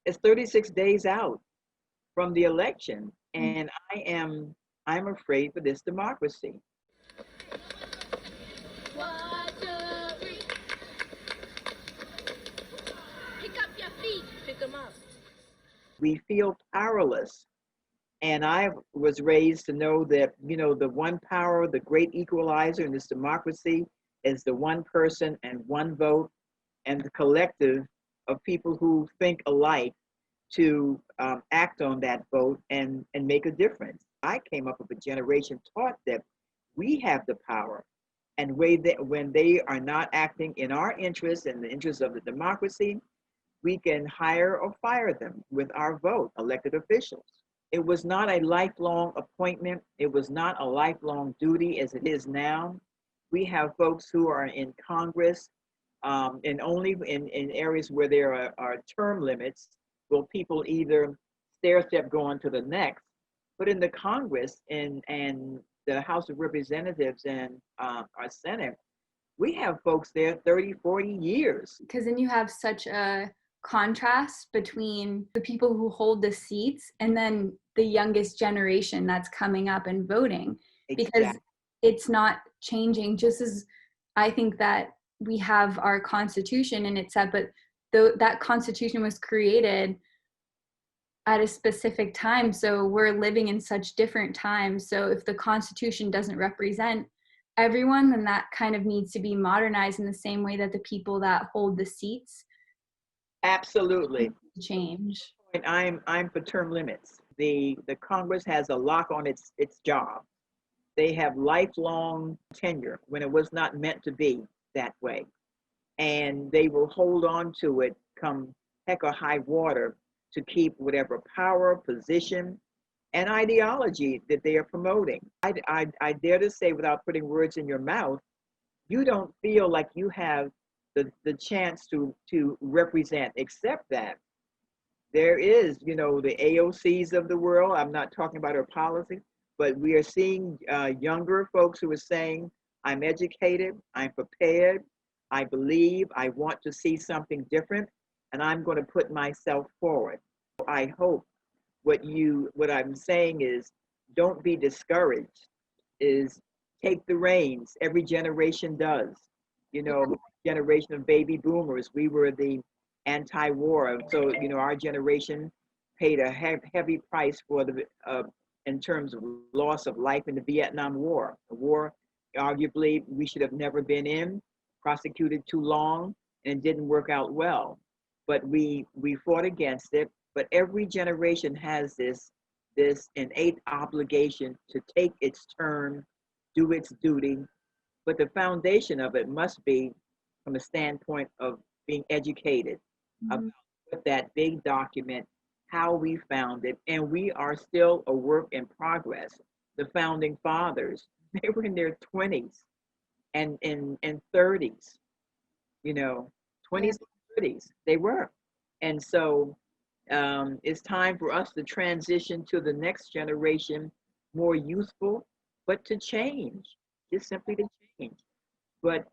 It's 36 days out from the election, and I'm afraid for this democracy. One, two, three. Pick up your feet. Pick them up. We feel powerless. And I was raised to know that, the one power, the great equalizer in this democracy is the one person and one vote, and the collective of people who think alike to act on that vote and make a difference. I came up with a generation taught that we have the power, and when they are not acting in our interests and the interests of the democracy, we can hire or fire them with our vote, elected officials. It was not a lifelong appointment. It was not a lifelong duty as it is now. We have folks who are in Congress, and only in areas where there are term limits will people either stair step go on to the next. But in the Congress and the House of Representatives and our Senate, we have folks there 30, 40 years. Because then you have such a contrast between the people who hold the seats and then the youngest generation that's coming up and voting. Exactly. Because it's not changing. Just as I think that we have our Constitution and it's set, but that Constitution was created at a specific time. So we're living in such different times. So if the Constitution doesn't represent everyone, then that kind of needs to be modernized in the same way that the people that hold the seats absolutely change. And I'm for term limits. The Congress has a lock on its job. They have lifelong tenure when it was not meant to be that way. And they will hold on to it come heck or high water to keep whatever power, position, and ideology that they are promoting. I dare to say, without putting words in your mouth, you don't feel like you have the chance to represent, except that there is, the AOCs of the world. I'm not talking about her policy, but we are seeing younger folks who are saying, I'm educated, I'm prepared, I believe, I want to see something different, and I'm going to put myself forward. I hope what I'm saying is, don't be discouraged, is take the reins. Every generation does. Generation of baby boomers, we were the anti-war. So, our generation paid a heavy price for in terms of loss of life in the Vietnam War. A war, arguably, we should have never been in, prosecuted too long, and it didn't work out well. But we fought against it. But every generation has this innate obligation to take its turn, do its duty. But the foundation of it must be from the standpoint of being educated about that big document, how we found it, and we are still a work in progress. The founding fathers, they were in their 20s and 30s, 20s and 30s, they were. And so it's time for us to transition to the next generation, more youthful, but to change, just simply to change. But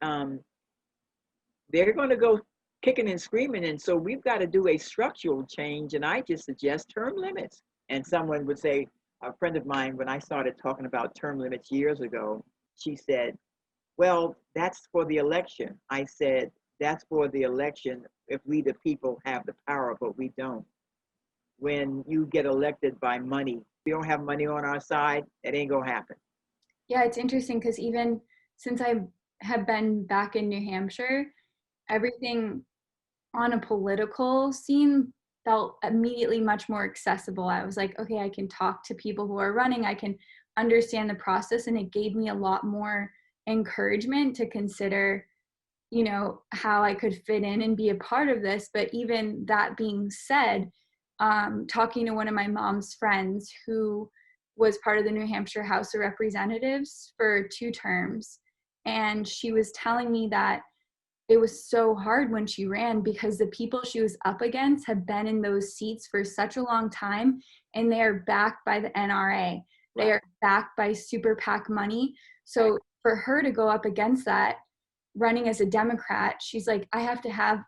they're going to go kicking and screaming. And so we've got to do a structural change. And I just suggest term limits. And someone would say, a friend of mine, when I started talking about term limits years ago, she said, well, that's for the election. I said, that's for the election if we, the people, have the power, but we don't. When you get elected by money, we don't have money on our side, it ain't going to happen. Yeah, it's interesting because even since I have been back in New Hampshire, everything on a political scene felt immediately much more accessible. I was like, okay, I can talk to people who are running, I can understand the process, and it gave me a lot more encouragement to consider, how I could fit in and be a part of this. But even that being said, talking to one of my mom's friends who was part of the New Hampshire House of Representatives for 2 terms, and she was telling me that it was so hard when she ran because the people she was up against have been in those seats for such a long time, and they are backed by the NRA. They are backed by super PAC money. So for her to go up against that, running as a Democrat, she's like, I have to have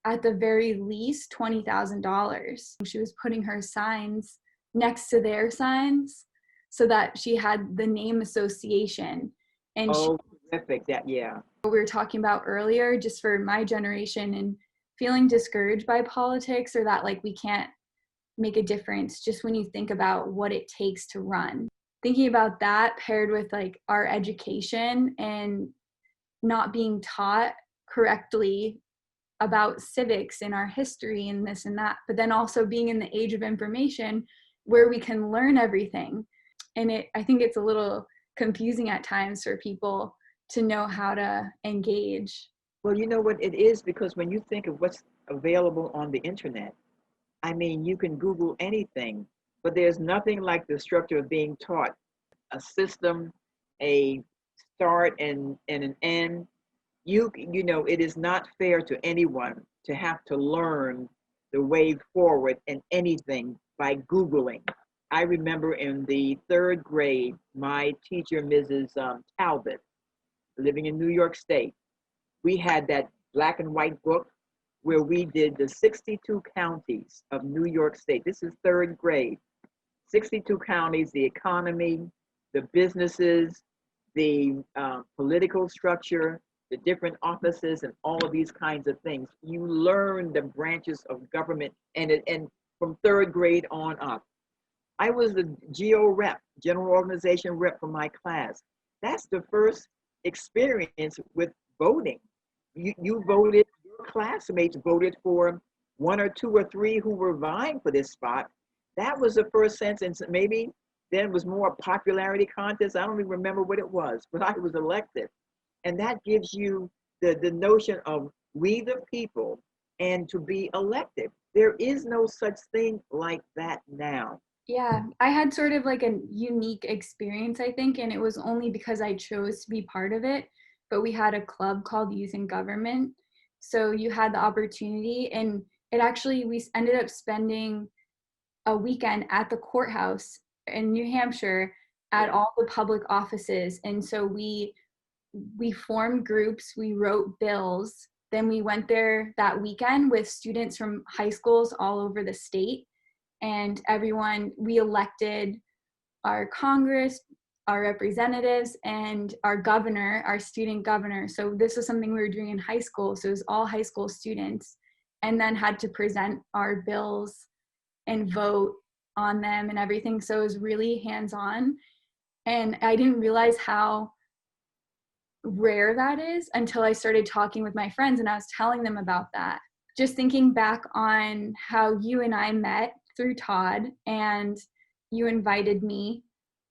at the very least $20,000. She was putting her signs next to their signs so that she had the name association. And Oh, terrific. That, yeah. we were talking about earlier, just for my generation and feeling discouraged by politics, or that like we can't make a difference, just when you think about what it takes to run. Thinking about that paired with like our education and not being taught correctly about civics and our history and this and that, but then also being in the age of information where we can learn everything. And I think it's a little confusing at times for people to know how to engage. Well, you know what it is, because when you think of what's available on the internet, I mean, you can Google anything, but there's nothing like the structure of being taught a system, a start and an end. You know, it is not fair to anyone to have to learn the way forward in anything by Googling. I remember in the 3rd grade, my teacher, Mrs. Talbot, living in New York State, we had that black and white book where we did the 62 counties of New York State. This is 3rd grade. 62 counties, the economy, the businesses, the political structure, the different offices, and all of these kinds of things. You learn the branches of government, and from 3rd grade on up. I was the GO rep, general organization rep for my class. That's the first experience with voting. You voted, your classmates voted for 1 or 2 or 3 who were vying for this spot. That was the first sense, and maybe then it was more a popularity contest. I don't even remember what it was, but I was elected. And that gives you the notion of we the people and to be elected. There is no such thing like that now. Yeah, I had sort of like a unique experience, I think, and it was only because I chose to be part of it. But we had a club called Youth in Government. So you had the opportunity, and it actually, we ended up spending a weekend at the courthouse in New Hampshire at all the public offices. And so we formed groups, we wrote bills. Then we went there that weekend with students from high schools all over the state. And everyone, we elected our Congress, our representatives, and our governor, our student governor. So this was something we were doing in high school. So it was all high school students, and then had to present our bills and vote on them and everything. So it was really hands-on. And I didn't realize how rare that is until I started talking with my friends and I was telling them about that. Just thinking back on how you and I met through Todd, and you invited me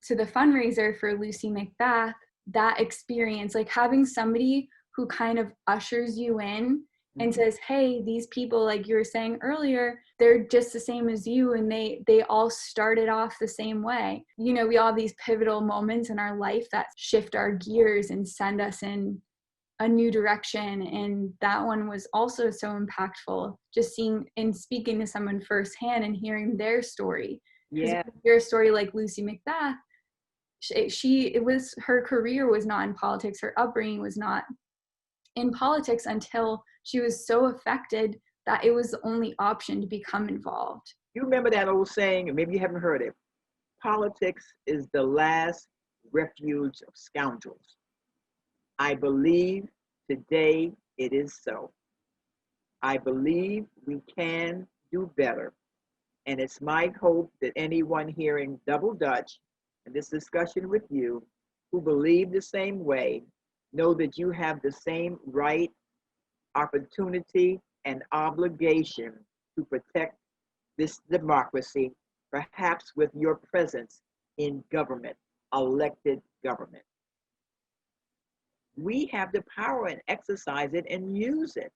to the fundraiser for Lucy Macbeth, that experience, like having somebody who kind of ushers you in and says, hey, these people, like you were saying earlier, they're just the same as you, and they all started off the same way. You know, we all have these pivotal moments in our life that shift our gears and send us in a new direction, and that one was also so impactful, just seeing and speaking to someone firsthand and hearing their story. Yeah. Your story, like Lucy Macbeth, her career was not in politics, her upbringing was not in politics until she was so affected that it was the only option to become involved. You remember that old saying, and maybe you haven't heard it, politics is the last refuge of scoundrels. I believe today it is so. I believe we can do better. And it's my hope that anyone hearing Double Dutch and this discussion with you who believe the same way know that you have the same right, opportunity, and obligation to protect this democracy, perhaps with your presence in government, elected government. We have the power and exercise it and use it.